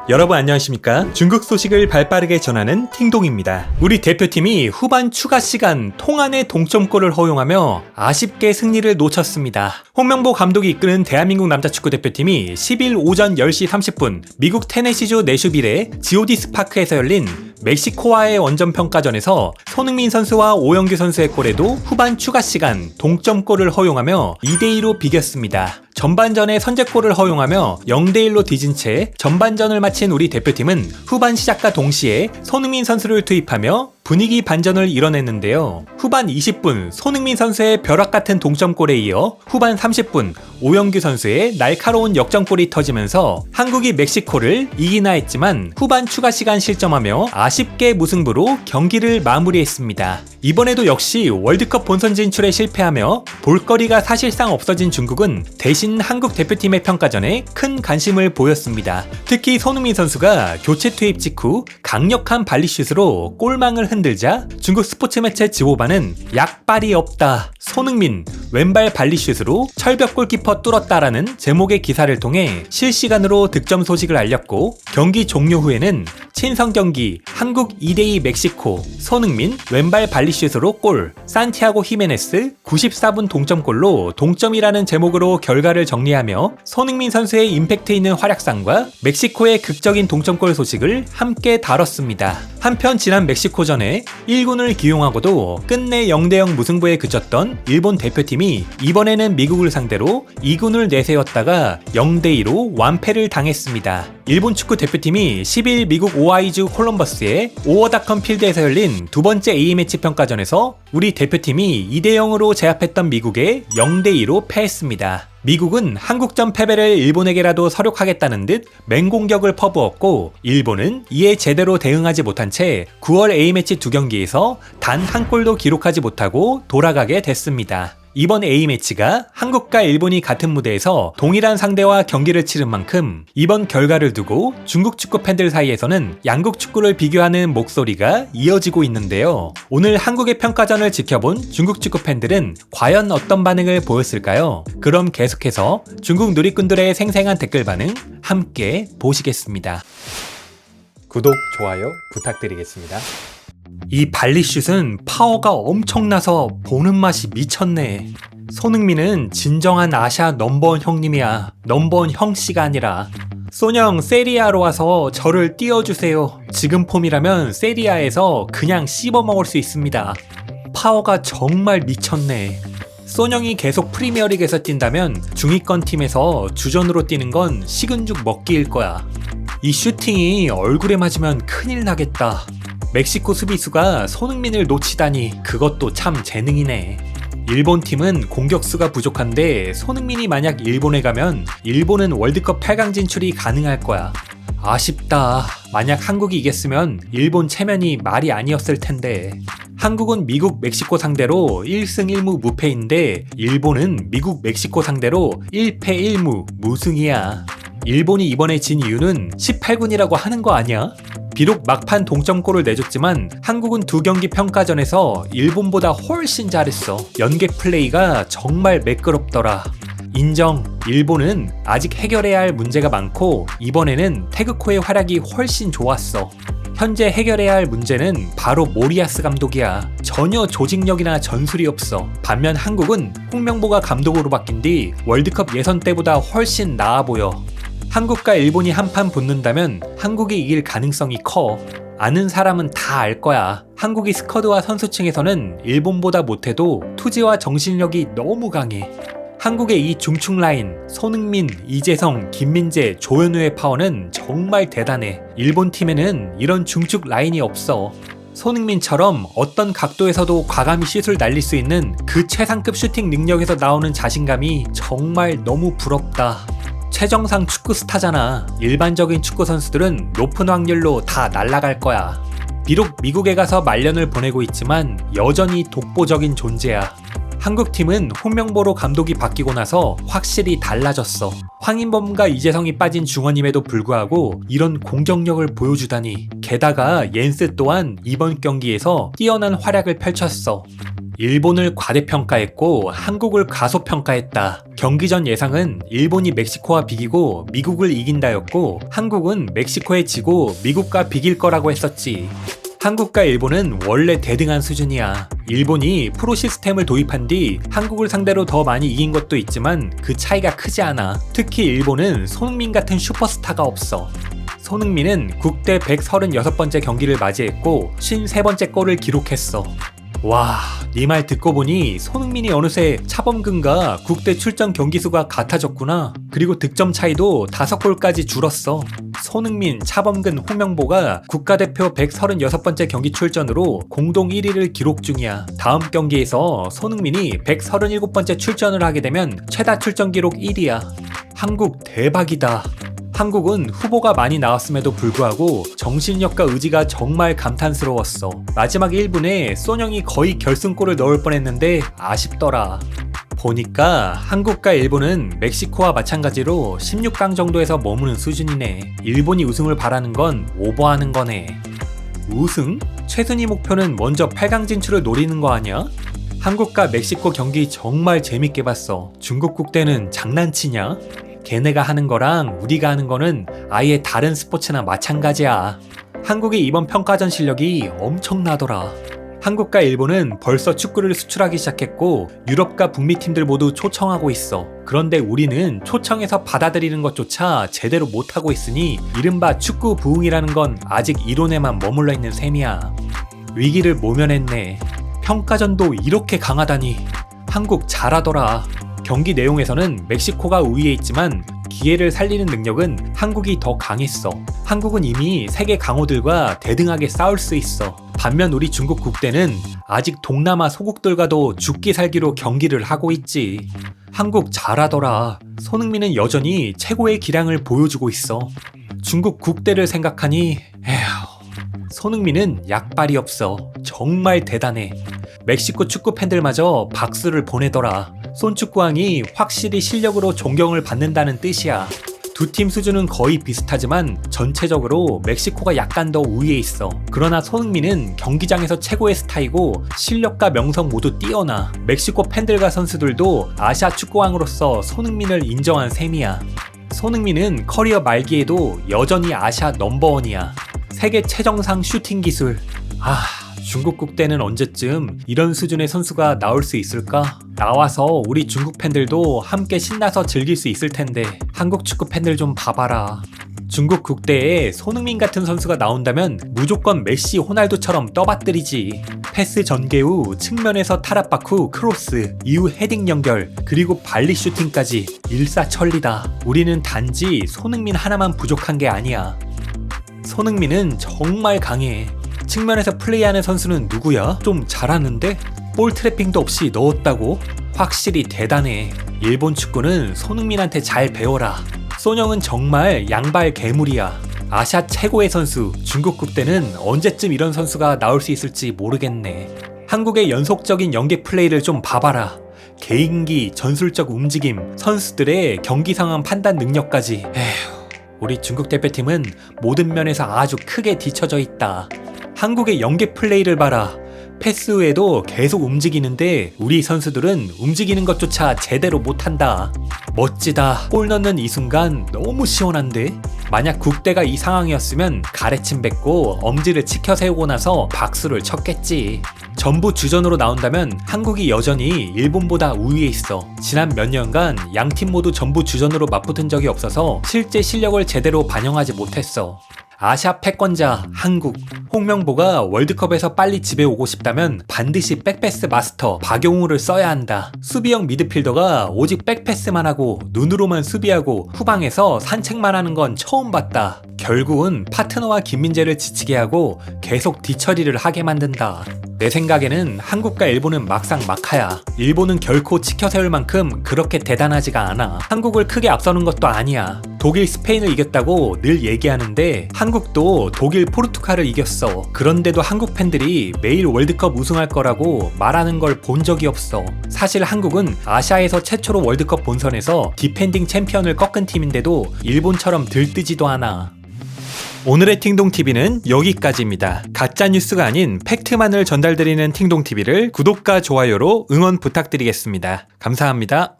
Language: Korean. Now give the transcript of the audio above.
여러분 안녕하십니까? 중국 소식을 발빠르게 전하는 팅동입니다. 우리 대표팀이 후반 추가 시간 통안의 동점골을 허용하며 아쉽게 승리를 놓쳤습니다. 홍명보 감독이 이끄는 대한민국 남자축구 대표팀이 10일 오전 10시 30분 미국 테네시주 내슈빌의 GOD 스파크에서 열린 멕시코와의 원정평가전에서 손흥민 선수와 오영규 선수의 골에도 후반 추가 시간 동점골을 허용하며 2대2로 비겼습니다. 전반전에 선제골을 허용하며 0대1로 뒤진 채 전반전을 마친 우리 대표팀은 후반 시작과 동시에 손흥민 선수를 투입하며 분위기 반전을 이뤄냈는데요. 후반 20분 손흥민 선수의 벼락같은 동점골에 이어 후반 30분 오영규 선수의 날카로운 역전골이 터지면서 한국이 멕시코를 이기나 했지만 후반 추가 시간 실점하며 아쉽게 무승부로 경기를 마무리했습니다. 이번에도 역시 월드컵 본선 진출에 실패하며 볼거리가 사실상 없어진 중국은 대신 한국 대표팀의 평가전에 큰 관심을 보였습니다. 특히 손흥민 선수가 교체 투입 직후 강력한 발리슛으로 골망을 흔들자 중국 스포츠 매체 지오바는 약발이 없다. 손흥민 왼발 발리슛으로 철벽 골키퍼 뚫었다라는 제목의 기사를 통해 실시간으로 득점 소식을 알렸고 경기 종료 후에는 친선 경기 한국 2대2 멕시코 손흥민 왼발 발리슛으로 골 산티아고 히메네스 94분 동점골로 동점이라는 제목으로 결과를 정리하며 손흥민 선수의 임팩트 있는 활약상과 멕시코의 극적인 동점골 소식을 함께 다뤘습니다. 한편 지난 멕시코전에 1군을 기용하고도 끝내 0대0 무승부에 그쳤던 일본 대표팀이 이번에는 미국을 상대로 2군을 내세웠다가 0대2로 완패를 당했습니다. 일본 축구 대표팀이 10일 미국 오하이주 콜럼버스의 오어닷컴 필드에서 열린 두 번째 A매치 평가전에서 우리 대표팀이 2대0으로 제압했던 미국에 0대2로 패했습니다. 미국은 한국전 패배를 일본에게라도 서력하겠다는 듯 맹공격을 퍼부었고 일본은 이에 제대로 대응하지 못한 채 9월 A매치 두 경기에서 단 한 골도 기록하지 못하고 돌아가게 됐습니다. 이번 A매치가 한국과 일본이 같은 무대에서 동일한 상대와 경기를 치른 만큼 이번 결과를 두고 중국 축구 팬들 사이에서는 양국 축구를 비교하는 목소리가 이어지고 있는데요. 오늘 한국의 평가전을 지켜본 중국 축구 팬들은 과연 어떤 반응을 보였을까요? 그럼 계속해서 중국 누리꾼들의 생생한 댓글 반응 함께 보시겠습니다. 구독, 좋아요 부탁드리겠습니다. 이 발리슛은 파워가 엄청나서 보는 맛이 미쳤네. 손흥민은 진정한 아시아 넘버원 형님이야. 넘버원 형씨가 아니라. 소냥 세리아로 와서 저를 띄워주세요. 지금 폼이라면 세리아에서 그냥 씹어먹을 수 있습니다. 파워가 정말 미쳤네. 소냥이 계속 프리미어리그에서 뛴다면 중위권 팀에서 주전으로 뛰는 건 식은 죽 먹기일 거야. 이 슈팅이 얼굴에 맞으면 큰일 나겠다. 멕시코 수비수가 손흥민을 놓치다니 그것도 참 재능이네. 일본 팀은 공격수가 부족한데 손흥민이 만약 일본에 가면 일본은 월드컵 8강 진출이 가능할 거야. 아쉽다. 만약 한국이 이겼으면 일본 체면이 말이 아니었을 텐데. 한국은 미국, 멕시코 상대로 1승 1무 무패인데 일본은 미국, 멕시코 상대로 1패 1무 무승이야. 일본이 이번에 진 이유는 18군이라고 하는 거 아니야? 비록 막판 동점골을 내줬지만 한국은 두 경기 평가전에서 일본보다 훨씬 잘했어. 연계 플레이가 정말 매끄럽더라. 인정. 일본은 아직 해결해야 할 문제가 많고 이번에는 태그코의 활약이 훨씬 좋았어. 현재 해결해야 할 문제는 바로 모리아스 감독이야. 전혀 조직력이나 전술이 없어. 반면 한국은 홍명보가 감독으로 바뀐 뒤 월드컵 예선 때보다 훨씬 나아 보여. 한국과 일본이 한판 붙는다면 한국이 이길 가능성이 커. 아는 사람은 다 알 거야. 한국이 스쿼드와 선수층에서는 일본보다 못해도 투지와 정신력이 너무 강해. 한국의 이 중축 라인, 손흥민, 이재성, 김민재, 조현우의 파워는 정말 대단해. 일본 팀에는 이런 중축 라인이 없어. 손흥민처럼 어떤 각도에서도 과감히 슛을 날릴 수 있는 그 최상급 슈팅 능력에서 나오는 자신감이 정말 너무 부럽다. 최정상 축구 스타잖아. 일반적인 축구 선수들은 높은 확률로 다 날아갈 거야. 비록 미국에 가서 말년을 보내고 있지만 여전히 독보적인 존재야. 한국팀은 홍명보로 감독이 바뀌고 나서 확실히 달라졌어. 황인범과 이재성이 빠진 중원임에도 불구하고 이런 공격력을 보여주다니. 게다가 옌스 또한 이번 경기에서 뛰어난 활약을 펼쳤어. 일본을 과대평가했고 한국을 과소평가했다. 경기 전 예상은 일본이 멕시코와 비기고 미국을 이긴다였고 한국은 멕시코에 지고 미국과 비길 거라고 했었지. 한국과 일본은 원래 대등한 수준이야. 일본이 프로 시스템을 도입한 뒤 한국을 상대로 더 많이 이긴 것도 있지만 그 차이가 크지 않아. 특히 일본은 손흥민 같은 슈퍼스타가 없어. 손흥민은 국대 136번째 경기를 맞이했고 53번째 골을 기록했어. 와, 네 말 듣고 보니 손흥민이 어느새 차범근과 국대 출전 경기수가 같아졌구나. 그리고 득점 차이도 5골까지 줄었어. 손흥민, 차범근, 홍명보가 국가대표 136번째 경기 출전으로 공동 1위를 기록 중이야. 다음 경기에서 손흥민이 137번째 출전을 하게 되면 최다 출전 기록 1위야. 한국 대박이다. 한국은 후보가 많이 나왔음에도 불구하고 정신력과 의지가 정말 감탄스러웠어. 마지막 1분에 손영이 거의 결승골을 넣을 뻔했는데 아쉽더라. 보니까 한국과 일본은 멕시코와 마찬가지로 16강 정도에서 머무는 수준이네. 일본이 우승을 바라는 건 오버하는 거네. 우승? 최순위 목표는 먼저 8강 진출을 노리는 거 아니야? 한국과 멕시코 경기 정말 재밌게 봤어. 중국 국대는 장난치냐? 걔네가 하는 거랑 우리가 하는 거는 아예 다른 스포츠나 마찬가지야. 한국의 이번 평가전 실력이 엄청나더라. 한국과 일본은 벌써 축구를 수출하기 시작했고 유럽과 북미 팀들 모두 초청하고 있어. 그런데 우리는 초청해서 받아들이는 것조차 제대로 못하고 있으니 이른바 축구 부흥이라는 건 아직 이론에만 머물러 있는 셈이야. 위기를 모면했네. 평가전도 이렇게 강하다니. 한국 잘하더라. 경기 내용에서는 멕시코가 우위에 있지만 기회를 살리는 능력은 한국이 더 강했어. 한국은 이미 세계 강호들과 대등하게 싸울 수 있어. 반면 우리 중국 국대는 아직 동남아 소국들과도 죽기 살기로 경기를 하고 있지. 한국 잘하더라. 손흥민은 여전히 최고의 기량을 보여주고 있어. 중국 국대를 생각하니 손흥민은 약발이 없어. 정말 대단해. 멕시코 축구 팬들마저 박수를 보내더라. 손축구왕이 확실히 실력으로 존경을 받는다는 뜻이야. 두 팀 수준은 거의 비슷하지만 전체적으로 멕시코가 약간 더 우위에 있어. 그러나 손흥민은 경기장에서 최고의 스타이고 실력과 명성 모두 뛰어나. 멕시코 팬들과 선수들도 아시아 축구왕으로서 손흥민을 인정한 셈이야. 손흥민은 커리어 말기에도 여전히 아시아 넘버원이야. 세계 최정상 슈팅 기술. 중국 국대는 언제쯤 이런 수준의 선수가 나올 수 있을까? 나와서 우리 중국 팬들도 함께 신나서 즐길 수 있을 텐데 한국 축구 팬들 좀 봐봐라. 중국 국대에 손흥민 같은 선수가 나온다면 무조건 메시, 호날두처럼 떠받들이지. 패스 전개 후 측면에서 탈압박 후 크로스, 이후 헤딩 연결, 그리고 발리 슈팅까지 일사천리다. 우리는 단지 손흥민 하나만 부족한 게 아니야. 손흥민은 정말 강해. 측면에서 플레이하는 선수는 누구야? 좀 잘하는데? 볼 트래핑도 없이 넣었다고? 확실히 대단해. 일본 축구는 손흥민한테 잘 배워라. 손영은 정말 양발 괴물이야. 아시아 최고의 선수. 중국 국대는 언제쯤 이런 선수가 나올 수 있을지 모르겠네. 한국의 연속적인 연계 플레이를 좀 봐봐라. 개인기, 전술적 움직임, 선수들의 경기 상황 판단 능력까지. 우리 중국 대표팀은 모든 면에서 아주 크게 뒤처져 있다. 한국의 연계 플레이를 봐라. 패스 후에도 계속 움직이는데 우리 선수들은 움직이는 것조차 제대로 못한다. 멋지다. 골 넣는 이 순간 너무 시원한데? 만약 국대가 이 상황이었으면 가래침 뱉고 엄지를 치켜 세우고 나서 박수를 쳤겠지. 전부 주전으로 나온다면 한국이 여전히 일본보다 우위에 있어. 지난 몇 년간 양팀 모두 전부 주전으로 맞붙은 적이 없어서 실제 실력을 제대로 반영하지 못했어. 아시아 패권자 한국. 홍명보가 월드컵에서 빨리 집에 오고 싶다면 반드시 백패스 마스터 박용우를 써야 한다. 수비형 미드필더가 오직 백패스만 하고 눈으로만 수비하고 후방에서 산책만 하는 건 처음 봤다. 결국은 파트너와 김민재를 지치게 하고 계속 뒤처리를 하게 만든다. 내 생각에는 한국과 일본은 막상 막하야. 일본은 결코 치켜세울 만큼 그렇게 대단하지가 않아. 한국을 크게 앞서는 것도 아니야. 독일 스페인을 이겼다고 늘 얘기하는데 한국도 독일 포르투갈을 이겼어. 그런데도 한국 팬들이 매일 월드컵 우승할 거라고 말하는 걸 본 적이 없어. 사실 한국은 아시아에서 최초로 월드컵 본선에서 디펜딩 챔피언을 꺾은 팀인데도 일본처럼 들뜨지도 않아. 오늘의 팅동TV는 여기까지입니다. 가짜뉴스가 아닌 팩트만을 전달드리는 팅동TV를 구독과 좋아요로 응원 부탁드리겠습니다. 감사합니다.